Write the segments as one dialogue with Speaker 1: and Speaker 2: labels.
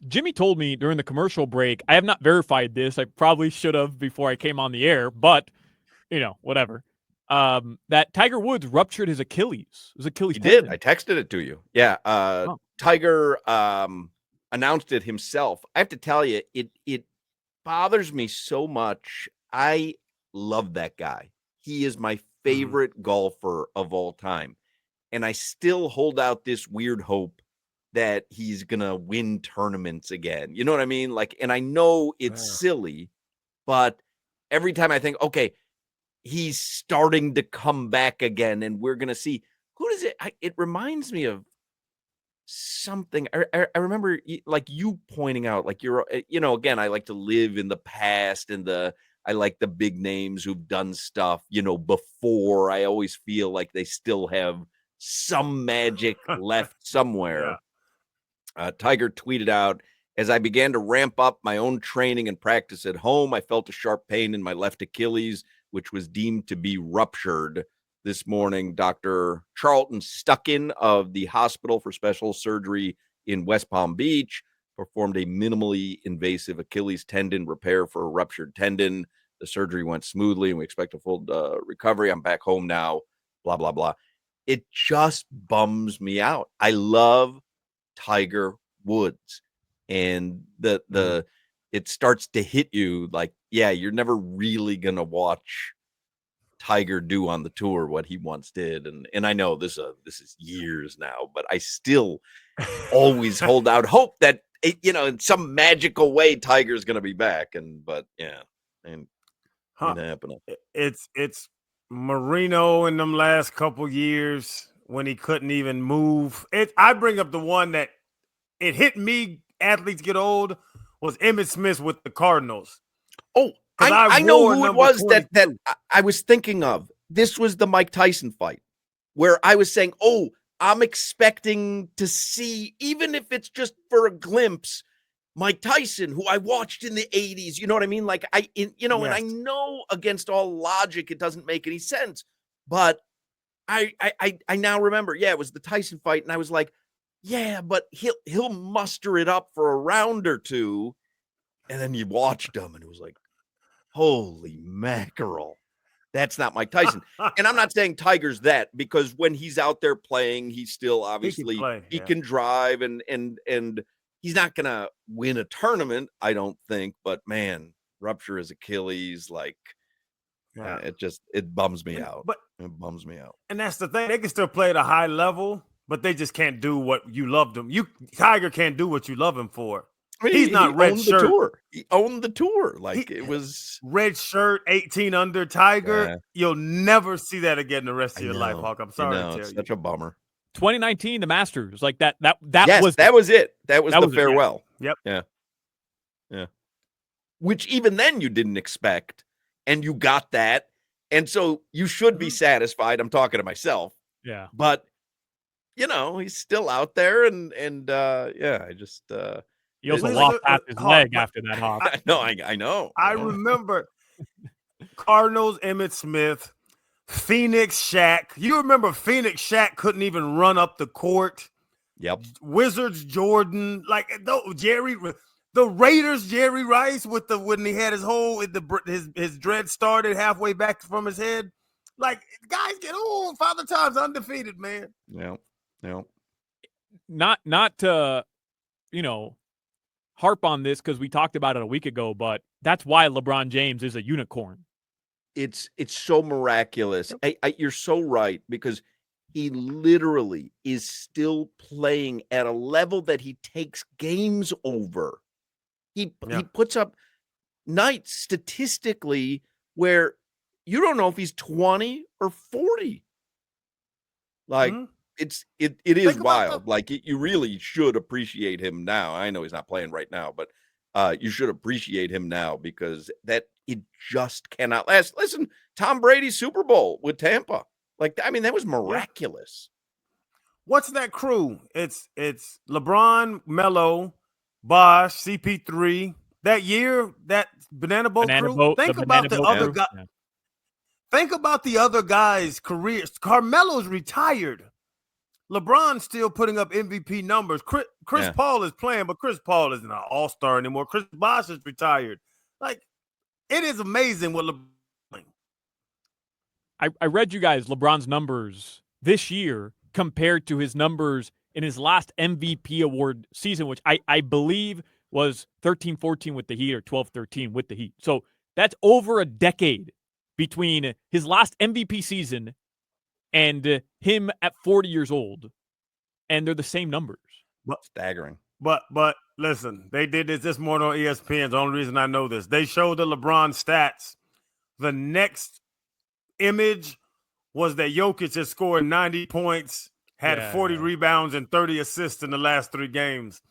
Speaker 1: Jimmy told me during the commercial break, I have not verified this. I probably should have before I came on the air, but whatever. That Tiger Woods ruptured his Achilles. His Achilles
Speaker 2: He did. I
Speaker 1: tendon.
Speaker 2: texted it to you. Yeah. Tiger announced it himself. I have to tell you, it bothers me so much. I love that guy. He is my favorite golfer of all time. And I still hold out this weird hope that he's going to win tournaments again. You know what I mean? Like, and I know it's silly, but every time I think, okay, he's starting to come back again, and we're going to see who does it. It reminds me of something. I remember like you pointing out, like again, I like to live in the past and I like the big names who've done stuff, before. I always feel like they still have some magic left somewhere. Tiger tweeted out, as I began to ramp up my own training and practice at home, I felt a sharp pain in my left Achilles, which was deemed to be ruptured. This morning, Dr. Charlton Stuckin of the Hospital for Special Surgery in West Palm Beach performed a minimally invasive Achilles tendon repair for a ruptured tendon. The surgery went smoothly, and we expect a full recovery. I'm back home now, blah, blah, blah. It just bums me out. I love Tiger Woods, and it starts to hit you like, yeah, you're never really going to watch Tiger do on the tour what he once did. And I know this is years now, but I still always hold out hope that, in some magical way, Tiger's going to be back. But ain't happening.
Speaker 3: It's Marino in them last couple years when he couldn't even move. I bring up the one that it hit me, athletes get old, was Emmitt Smith with the Cardinals.
Speaker 2: Oh, I know who it was that I was thinking of. This was the Mike Tyson fight where I was saying, oh, I'm expecting to see, even if it's just for a glimpse, Mike Tyson, who I watched in the 80s. You know what I mean? Like and I know against all logic, it doesn't make any sense, but I now remember, it was the Tyson fight. And I was like, yeah, but he'll muster it up for a round or two. And then you watched him and it was like, holy mackerel. That's not Mike Tyson. And I'm not saying Tiger's that, because when he's out there playing, he's still obviously he can drive and he's not going to win a tournament, I don't think, but man, rupture his Achilles, like it bums me out.
Speaker 3: But
Speaker 2: it bums me out.
Speaker 3: And that's the thing. They can still play at a high level, but they just can't do what you love them. Tiger can't do what you love him for.
Speaker 2: I mean,
Speaker 3: he's not red shirt.
Speaker 2: Tour. He owned the tour. Like it was
Speaker 3: red shirt, 18 under Tiger. Yeah. You'll never see that again the rest of your life, Hawk. I'm sorry to tell you.
Speaker 2: Such a bummer.
Speaker 1: 2019, the Masters, like that
Speaker 2: was it. That was the farewell.
Speaker 3: Yep.
Speaker 2: Yeah. Which even then you didn't expect, and you got that, and so you should be satisfied. I'm talking to myself.
Speaker 1: Yeah.
Speaker 2: But he's still out there, and I just.
Speaker 1: He also walked past his leg after that, Hawk.
Speaker 2: I know.
Speaker 3: I remember Cardinals, Emmitt Smith, Phoenix, Shaq. You remember Phoenix, Shaq couldn't even run up the court.
Speaker 2: Yep.
Speaker 3: Wizards, Jordan, like the Raiders, Jerry Rice when he had his dread started halfway back from his head. Like, guys get old. Father Time's undefeated, man.
Speaker 2: Yeah.
Speaker 1: Not to, harp on this because we talked about it a week ago, but that's why LeBron James is a unicorn.
Speaker 2: It's so miraculous. You're so right, because he literally is still playing at a level that he takes games over. He puts up nights statistically where you don't know if he's 20 or 40. Like it is wild. Like you really should appreciate him now. I know he's not playing right now, but you should appreciate him now, because that it just cannot last. Listen, Tom Brady's Super Bowl with Tampa. Like, I mean, that was miraculous.
Speaker 3: What's that crew? It's LeBron, Melo, Bosh, CP3. That year, that Banana Boat crew. Think about the other guys. Yeah. Think about the other guys' careers. Carmelo's retired. LeBron's still putting up MVP numbers. Chris
Speaker 2: Yeah.
Speaker 3: Paul is playing, but Chris Paul isn't an all-star anymore. Chris Bosh is retired. Like, it is amazing what LeBron.
Speaker 1: I read you guys LeBron's numbers this year compared to his numbers in his last MVP award season, which I believe was 13-14 with the Heat or 12-13 with the Heat. So that's over a decade between his last MVP season and him at 40 years old. And they're the same numbers.
Speaker 2: Staggering.
Speaker 3: But listen, they did this morning on ESPN. The only reason I know this, they showed the LeBron stats. The next image was that Jokic has scored 90 points, had 40 rebounds and 30 assists in the last 3 games.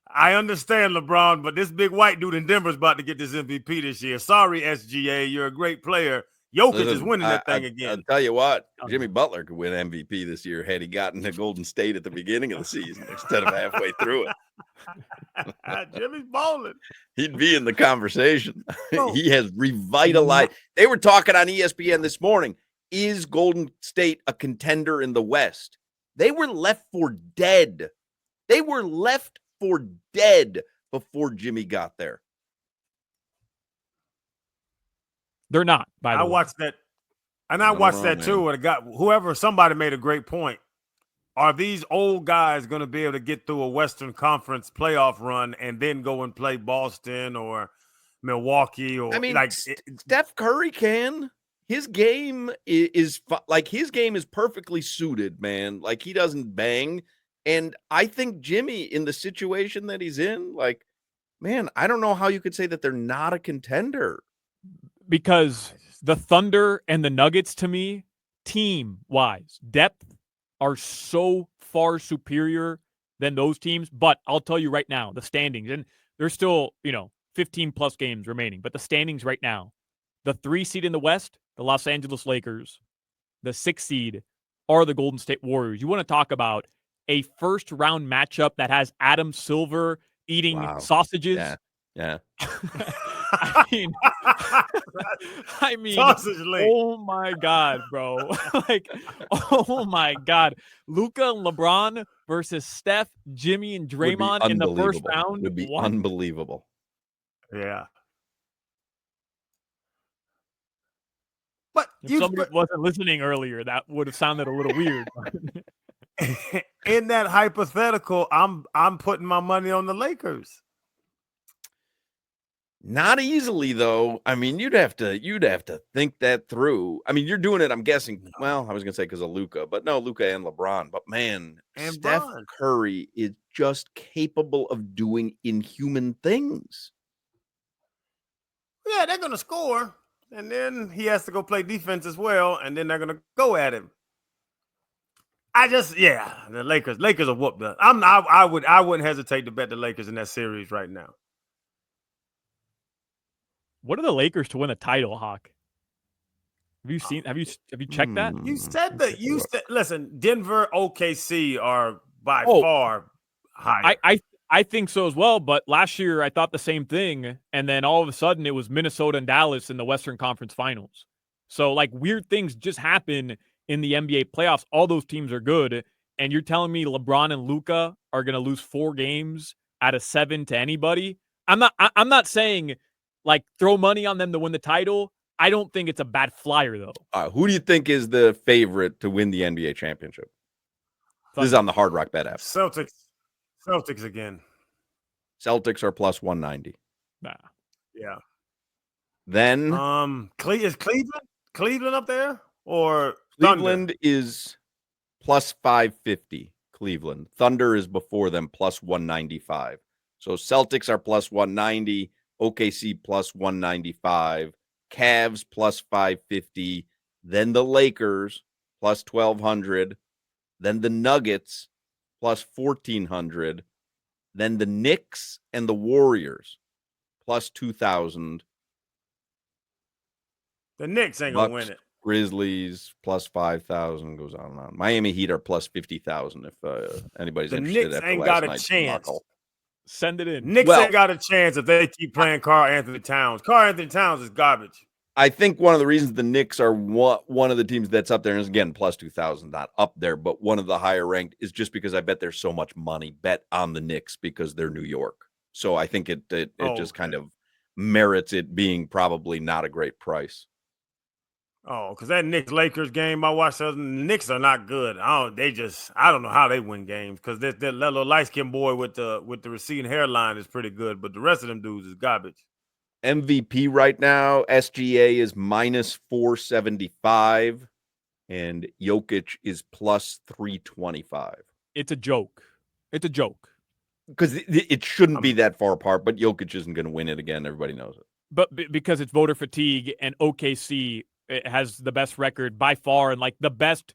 Speaker 3: I understand, LeBron, but this big white dude in Denver is about to get this MVP this year. Sorry, SGA, you're a great player. Jokic is winning that thing again.
Speaker 2: I'll tell you what, Jimmy Butler could win MVP this year had he gotten to Golden State at the beginning of the season instead of halfway through it.
Speaker 3: Jimmy's balling.
Speaker 2: He'd be in the conversation. He has revitalized. They were talking on ESPN this morning. Is Golden State a contender in the West? They were left for dead. They were left for dead before Jimmy got there.
Speaker 1: They're not, by the way.
Speaker 3: I watched that, and I watched that too. And somebody made a great point. Are these old guys going to be able to get through a Western Conference playoff run and then go and play Boston or Milwaukee? Or
Speaker 2: Steph Curry can. His game is perfectly suited, man. Like, he doesn't bang. And I think Jimmy, in the situation that he's in, like, man, I don't know how you could say that they're not a contender.
Speaker 1: Because the Thunder and the Nuggets, to me, team-wise, depth, are so far superior than those teams. But I'll tell you right now, the standings, and there's still, 15-plus games remaining, but the standings right now, the 3 seed in the West, the Los Angeles Lakers, the 6 seed are the Golden State Warriors. You want to talk about a first-round matchup that has Adam Silver eating sausages?
Speaker 2: Yeah.
Speaker 3: I mean,
Speaker 1: oh my God, bro. Oh my God. Luka and LeBron versus Steph, Jimmy, and Draymond in the first round
Speaker 2: would be unbelievable.
Speaker 3: Yeah. But
Speaker 1: if somebody wasn't listening earlier, that would have sounded a little weird.
Speaker 3: In that hypothetical, I'm putting my money on the Lakers.
Speaker 2: Not easily, though. I mean, you'd have to think that through. I mean, you're doing it, I'm guessing. Well, I was going to say because of Luka, but no, Luka and LeBron. But man, Steph Curry is just capable of doing inhuman things.
Speaker 3: Yeah, they're going to score, and then he has to go play defense as well, and then they're going to go at him. The Lakers are whooped up. I wouldn't hesitate to bet the Lakers in that series right now.
Speaker 1: What are the Lakers to win a title, Hawk? Have you checked that?
Speaker 3: You said listen, Denver, OKC are by far higher.
Speaker 1: I think so as well, but last year I thought the same thing, and then all of a sudden it was Minnesota and Dallas in the Western Conference Finals. So, like, weird things just happen in the NBA playoffs. All those teams are good, and you're telling me LeBron and Luka are going to lose 4 games out of 7 to anybody? I'm not saying, like, throw money on them to win the title. I don't think it's a bad flyer, though.
Speaker 2: Who do you think is the favorite to win the NBA championship? This is on the Hard Rock Bet app.
Speaker 3: Celtics again.
Speaker 2: Celtics are plus 190.
Speaker 1: Nah.
Speaker 3: Yeah.
Speaker 2: Then
Speaker 3: is Cleveland up there? Or
Speaker 2: Cleveland
Speaker 3: Thunder?
Speaker 2: Is plus 550. Cleveland. Thunder is before them, plus 195. So Celtics are plus 190. OKC plus 195, Cavs plus 550, then the Lakers plus 1,200, then the Nuggets plus 1,400, then the Knicks and the Warriors plus 2,000.
Speaker 3: The Knicks ain't going to win it.
Speaker 2: Grizzlies plus 5,000, goes on and on. Miami Heat are plus 50,000 if anybody's interested.
Speaker 3: The Knicks
Speaker 2: after
Speaker 3: ain't
Speaker 2: last
Speaker 3: got a
Speaker 2: night's
Speaker 3: chance.
Speaker 2: debacle.
Speaker 1: Send it in.
Speaker 3: Knicks ain't got a chance if they keep playing Karl Anthony Towns. Karl Anthony Towns is garbage.
Speaker 2: I think one of the reasons the Knicks are one of the teams that's up there, and again, plus 2,000, not up there, but one of the higher ranked, is just because I bet there's so much money bet on the Knicks because they're New York. So I think it just kind of merits it being probably not a great price.
Speaker 3: Oh, because that Knicks-Lakers game I watched, the Knicks are not good. I don't know how they win games because that little light-skinned boy with the receding hairline is pretty good, but the rest of them dudes is garbage.
Speaker 2: MVP right now, SGA is minus 475, and Jokic is plus 325.
Speaker 1: It's a joke. It's a joke.
Speaker 2: Because it shouldn't be that far apart, but Jokic isn't going to win it again. Everybody knows it.
Speaker 1: But because it's voter fatigue, and OKC has the best record by far and like the best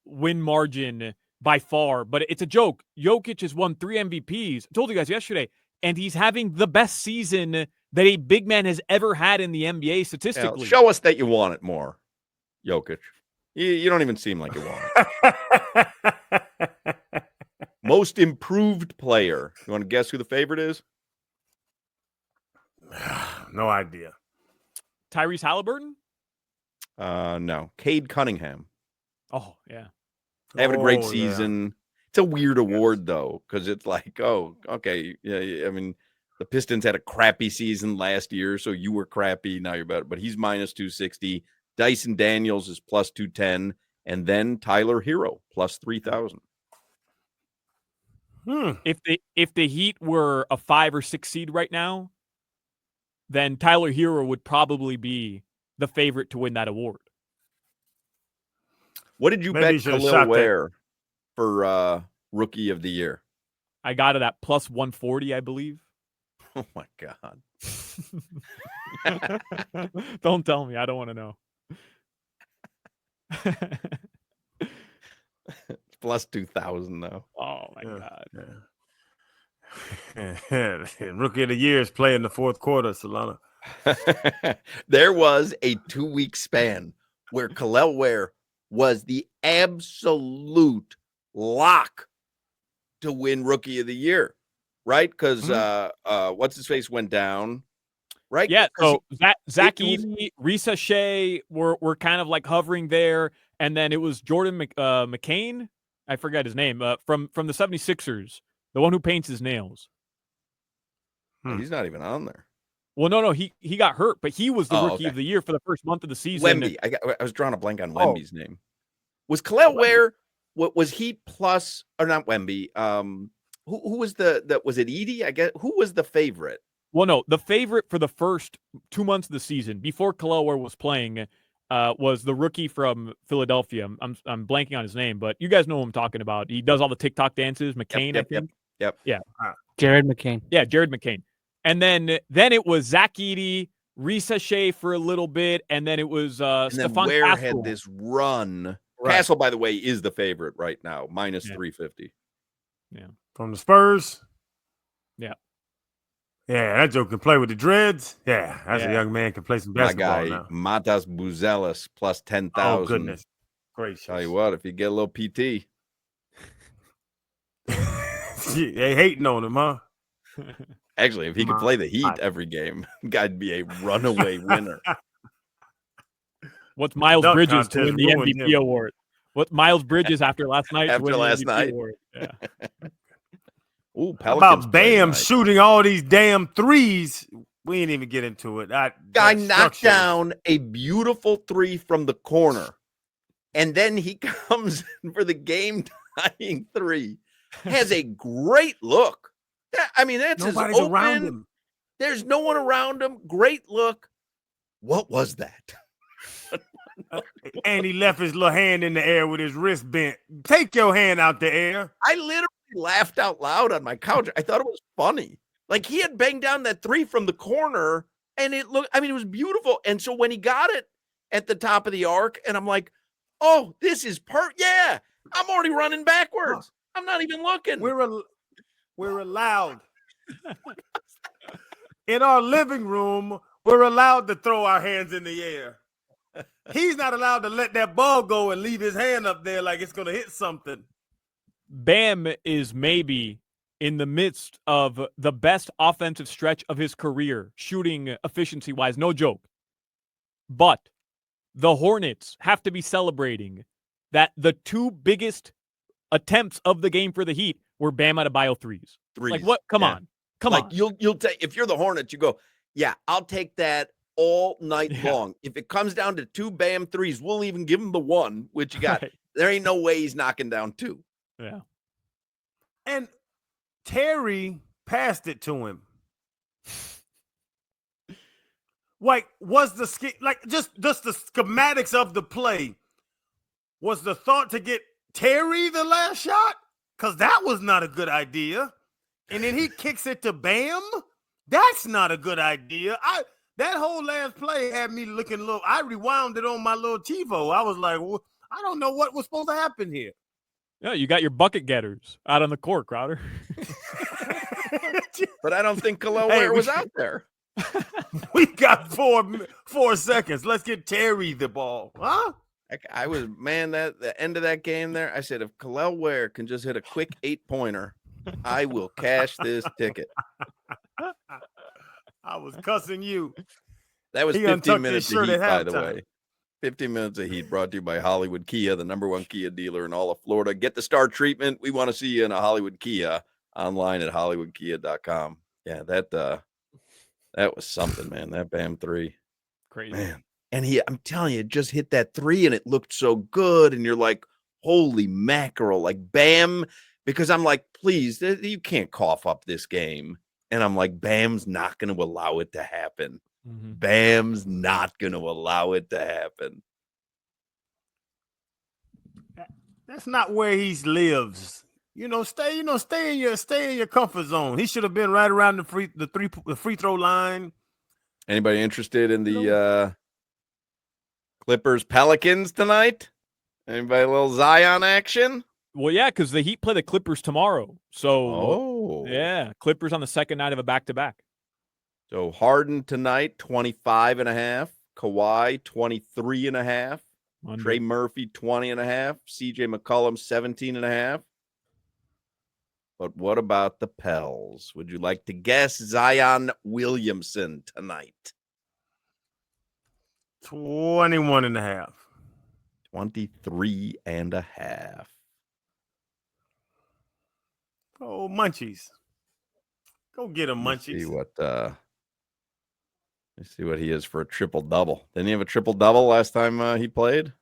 Speaker 1: win margin by far. But it's a joke. Jokic has won 3 MVPs. I told you guys yesterday. And he's having the best season that a big man has ever had in the NBA statistically.
Speaker 2: Show us that you want it more, Jokic. You don't even seem like you want it. Most improved player. You want to guess who the favorite is?
Speaker 3: No idea.
Speaker 1: Tyrese Halliburton?
Speaker 2: No. Cade Cunningham.
Speaker 1: Oh, yeah.
Speaker 2: Having a great season. Yeah. It's a weird award, though, because it's like, oh, okay. Yeah, I mean, the Pistons had a crappy season last year, so you were crappy. Now you're better. But he's minus 260. Dyson Daniels is plus 210. And then Tyler Hero, plus 3,000.
Speaker 1: If the Heat were a 5 or 6 seed right now, then Tyler Hero would probably be the favorite to win that award.
Speaker 2: What did you bet Kel'el Ware for Rookie of the Year?
Speaker 1: I got it at plus 140, I believe.
Speaker 2: Oh my God.
Speaker 1: Don't tell me. I don't want to know.
Speaker 2: Plus 2,000 though.
Speaker 1: Oh my God.
Speaker 3: Yeah. Rookie of the Year is playing the fourth quarter, Solana.
Speaker 2: There was a 2-week span where Kel'el Ware was the absolute lock to win Rookie of the Year, right? Because what's his face went down, right?
Speaker 1: Yeah. So Zach Edey, Risa Shea were kind of like hovering there, and then it was Jordan McCain. I forgot his name. From the 76ers, the one who paints his nails.
Speaker 2: He's not even on there.
Speaker 1: Well, no, he got hurt, but he was the Rookie of the Year for the first month of the season.
Speaker 2: Wemby. I was drawing a blank on Wemby's name. Was Kel'el Ware? What was he plus or not Wemby? Who was was it Edey? I guess who was the favorite?
Speaker 1: Well, no, the favorite for the first 2 months of the season before Kel'el Ware was playing was the rookie from Philadelphia. I'm blanking on his name, but you guys know who I'm talking about. He does all the TikTok dances. McCain, I think.
Speaker 2: Yep.
Speaker 1: Yeah.
Speaker 4: Jared McCain.
Speaker 1: Yeah, Jared McCain. And then it was Zach Edey, Risa Shea for a little bit, and then it was Stephon
Speaker 2: Ware
Speaker 1: Castle.
Speaker 2: had this run.
Speaker 3: Right.
Speaker 2: Castle, by the way, is the favorite right now, minus 350.
Speaker 1: Yeah.
Speaker 3: From the Spurs.
Speaker 1: Yeah.
Speaker 3: Yeah, that joke can play with the dreads. Yeah, that's a young man can play some basketball now.
Speaker 2: Matas Buzelis plus 10,000.
Speaker 3: Oh, goodness. Great.
Speaker 2: Tell you what, if you get a little PT.
Speaker 3: They hating on him, huh?
Speaker 2: Actually, if he could play the Heat every game, guy'd be a runaway winner.
Speaker 1: What's Miles Bridges to win the MVP award? What Miles Bridges after last night to win the MVP award? Yeah.
Speaker 2: Ooh,
Speaker 3: How about Bam shooting all these damn threes? We ain't even get into it.
Speaker 2: Guy knocked down a beautiful 3 from the corner, and then he comes for the game-tying 3. Has a great look. I mean, that's
Speaker 3: nobody's
Speaker 2: his open.
Speaker 3: Around him.
Speaker 2: There's no one around him. Great look. What was that?
Speaker 3: And he left his little hand in the air with his wrist bent. Take your hand out the air.
Speaker 2: I literally laughed out loud on my couch. I thought it was funny. Like he had banged down that 3 from the corner, and it was beautiful. And so when he got it at the top of the arc, and I'm like, oh, this is yeah, I'm already running backwards. I'm not even looking.
Speaker 3: We're allowed in our living room. We're allowed to throw our hands in the air. He's not allowed to let that ball go and leave his hand up there like it's going to hit something.
Speaker 1: Bam is maybe in the midst of the best offensive stretch of his career, shooting efficiency-wise. No joke. But the Hornets have to be celebrating that the two biggest attempts of the game for the Heat were Bam Adebayo threes. Like what? Come on. Come on.
Speaker 2: You'll take, if you're the Hornets, you go, yeah, I'll take that all night long. If it comes down to 2 Bam threes, we'll even give him the one, which you got. Right. There ain't no way he's knocking down 2.
Speaker 1: Yeah.
Speaker 3: And Terry passed it to him. Like, was the just the schematics of the play? Was the thought to get Terry the last shot? Because that was not a good idea. And then he kicks it to Bam. That's not a good idea. That whole last play had me looking a little. I rewound it on my little TiVo. I was like, well, I don't know what was supposed to happen here.
Speaker 1: Yeah, you got your bucket getters out on the court, Crowder.
Speaker 2: But I don't think Kel'el Ware was out there.
Speaker 3: We got 4 seconds. Let's get Terry the ball. Huh?
Speaker 2: I was, man, the end of that game there, I said, if Kel'el Ware can just hit a quick 8-pointer, I will cash this ticket.
Speaker 3: I was cussing you.
Speaker 2: That was 15 minutes of Heat, by the way. 15 minutes of Heat brought to you by Hollywood Kia, the #1 Kia dealer in all of Florida. Get the star treatment. We want to see you in a Hollywood Kia online at hollywoodkia.com. Yeah, that was something, man. That Bam 3.
Speaker 1: Crazy.
Speaker 2: Man. And I'm telling you, just hit that 3 and it looked so good. And you're like, holy mackerel, like Bam, because I'm like, please, you can't cough up this game. And I'm like, Bam's not going to allow it to happen. Mm-hmm. Bam's not going to allow it to happen.
Speaker 3: That's not where he lives. Stay in your comfort zone. He should have been right around the free throw line.
Speaker 2: Anybody interested in the Clippers Pelicans tonight? Anybody a little Zion action?
Speaker 1: Well, yeah, because the Heat play the Clippers tomorrow. So, yeah, Clippers on the second night of a back-to-back.
Speaker 2: So Harden tonight, 25.5. Kawhi, 23.5. Trey Murphy, 20.5. CJ McCollum, 17.5. But what about the Pels? Would you like to guess Zion Williamson tonight?
Speaker 3: 21.5.
Speaker 2: 23.5.
Speaker 3: Oh, munchies. Go get him, munchies.
Speaker 2: Let's see what he is for a triple-double. Didn't he have a triple-double last time he played?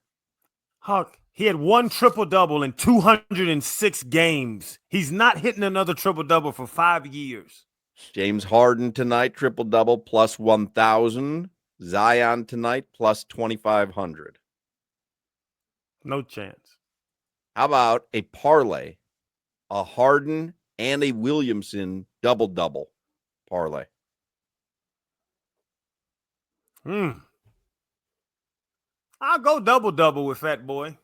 Speaker 3: Huck, he had 1 triple-double in 206 games. He's not hitting another triple-double for 5 years.
Speaker 2: James Harden tonight, triple-double, plus 1,000. Zion tonight, plus 2,500.
Speaker 3: No chance.
Speaker 2: How about a parlay? A Harden and a Williamson double-double parlay.
Speaker 3: I'll go double-double with Fat Boy.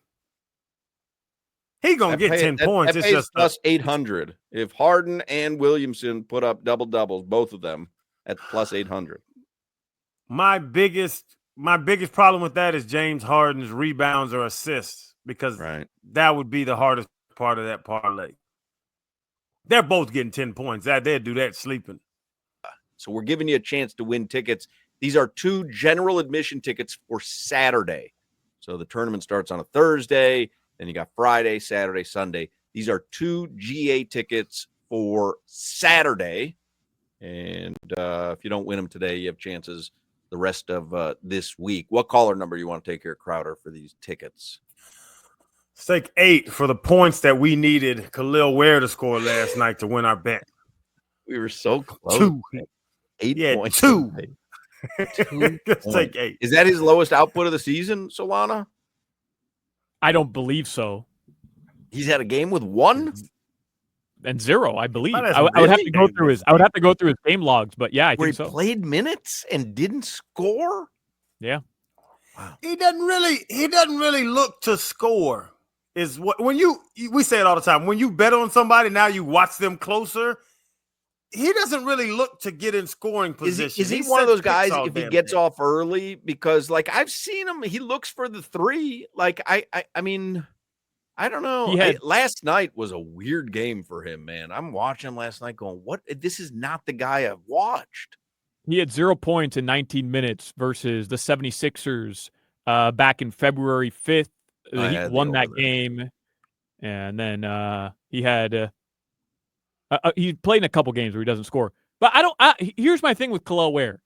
Speaker 3: He gonna get 10 points.
Speaker 2: It's just plus 800. If Harden and Williamson put up double-doubles, both of them, at plus 800.
Speaker 3: My biggest problem with that is James Harden's rebounds or assists, because that would be the hardest part of that parlay. They're both getting 10 points. They'll do that sleeping.
Speaker 2: So we're giving you a chance to win tickets. These are 2 general admission tickets for Saturday. So the tournament starts on a Thursday. Then you got Friday, Saturday, Sunday. These are 2 GA tickets for Saturday. And if you don't win them today, you have chances the rest of this week. What caller number you want to take here, Crowder, for these tickets?
Speaker 3: Let's take 8 for the points that we needed Kel'el Ware to score last night to win our bet.
Speaker 2: We were so close.
Speaker 3: 2.
Speaker 2: 8 points.
Speaker 3: 2.
Speaker 2: 2
Speaker 3: Let's take 8.
Speaker 2: Is that his lowest output of the season, Solana?
Speaker 1: I don't believe so.
Speaker 2: He's had a game with 1
Speaker 1: and 0, I believe. I would have to go through his. I would have to go through his game logs, but yeah, I think so.
Speaker 2: He played minutes and didn't score.
Speaker 1: Yeah.
Speaker 3: Wow. He doesn't really look to score. Is what we say it all the time. When you bet on somebody, now you watch them closer. He doesn't really look to get in scoring position.
Speaker 2: Is he one of those guys if he gets off early? Because like I've seen him, he looks for the 3. Like I mean, I don't know. Last night was a weird game for him, man. I'm watching last night going, what? This is not the guy I've watched.
Speaker 1: He had 0 points in 19 minutes versus the 76ers back in February 5th. The Heat won that game. And then he had he played in a couple games where he doesn't score. But here's my thing with Kel'el Ware.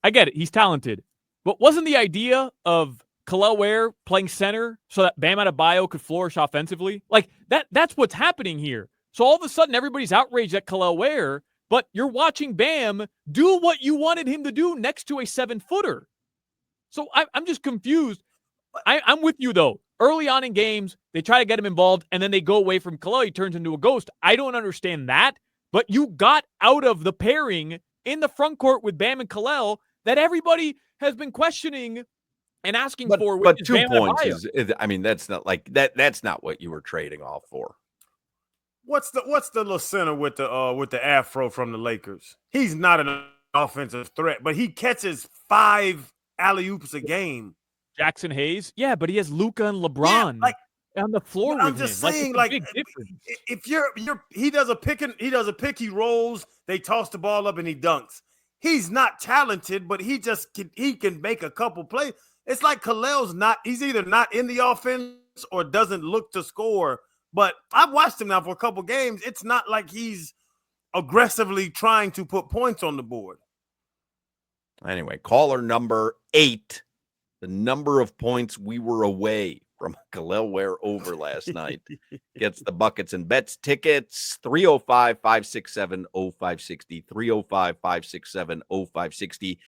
Speaker 1: I get it. He's talented. But wasn't the idea of Kel'el Ware playing center so that Bam Adebayo could flourish offensively? Like, that's what's happening here. So all of a sudden, everybody's outraged at Kel'el Ware, but you're watching Bam do what you wanted him to do next to a 7-footer. So I'm just confused. I'm with you, though. Early on in games, they try to get him involved, and then they go away from Kel'el. He turns into a ghost. I don't understand that, but you got out of the pairing in the front court with Bam and Kel'el that everybody has been questioning and asking for.
Speaker 2: But 2 points is, I mean, that's not like that. That's not what you were trading off for.
Speaker 3: What's the little center with the afro from the Lakers? He's not an offensive threat, but he catches 5 alley-oops a game.
Speaker 1: Jackson Hayes, yeah, but he has Luka and LeBron on the floor with him.
Speaker 3: I'm just saying, like, if he does a pick, he rolls, they toss the ball up and he dunks. He's not talented, but he can make a couple plays. It's like he's either not in the offense or doesn't look to score. But I've watched him now for a couple games. It's not like he's aggressively trying to put points on the board.
Speaker 2: Anyway, caller number 8. The number of points we were away from Kel'el Ware over last night gets the buckets and bets tickets. 305-567-0560. 305-567-0560.